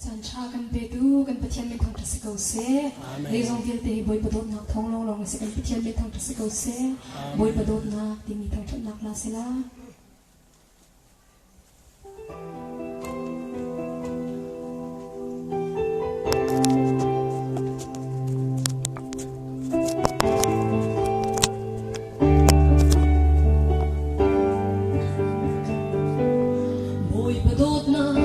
Chan cha kan pe tu kan pathian me thang thase ko se le jong vil te boy padot nak thong long long se kan pathian me thang thase ko se boy padot nak ti mi thang thot nak la se la boy padot nak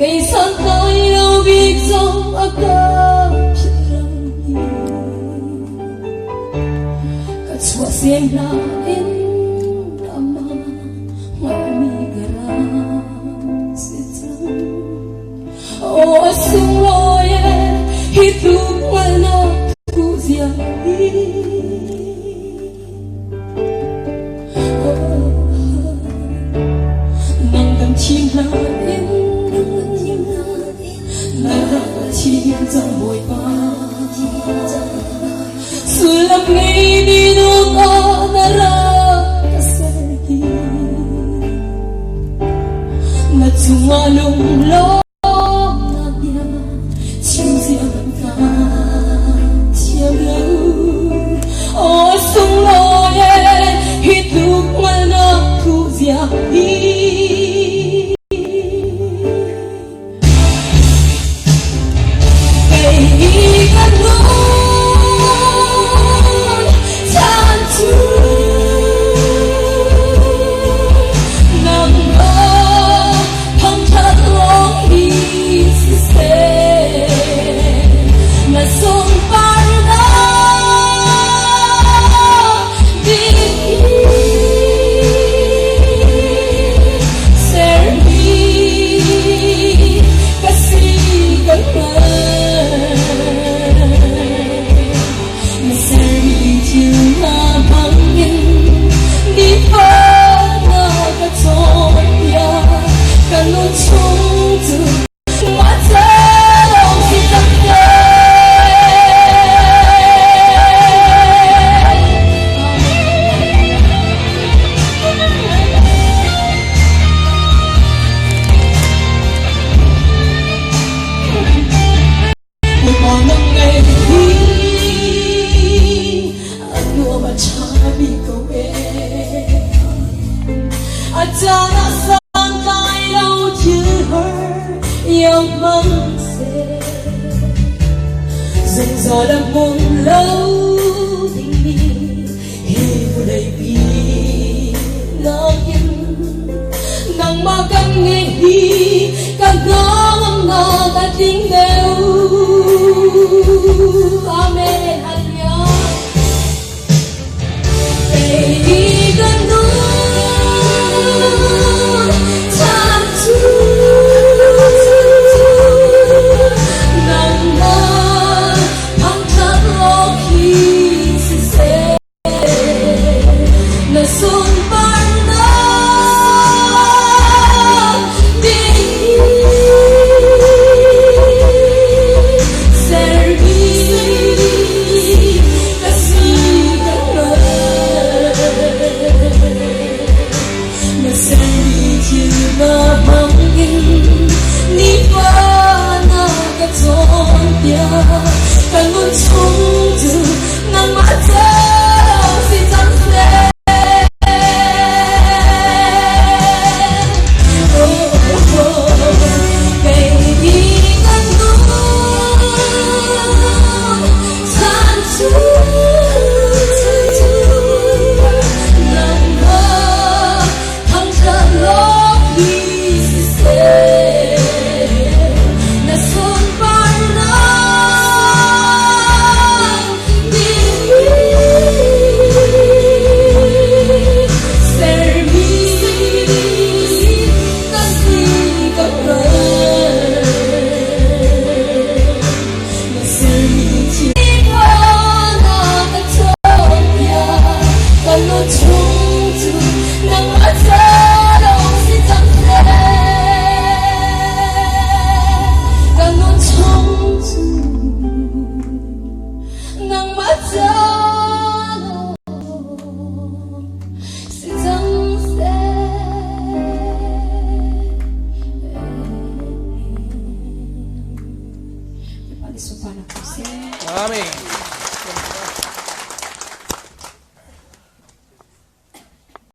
cây san tay đâu biết dòng ác cảm chẳng cả chúa xem là in ama ngami gara sitang o sung loye hitu mana ku ziang nang gam chim la in chim trong bụi hoa sự lấp ngay đi đâu có na ra cả say na chung hoa lung ló na bia chim riêng ca chiêm lâu ôi sung lối hít lúc mà nó thu già đi gió đã buông lâu tình mi hiu đầy bi ngóng yên nắng mà căng nghe đi càng ngóng ngó ta tiếng đều amen hallelujah baby gần núi nắng mơ thăng thấp lo khi lisupan ako, sir. Marami.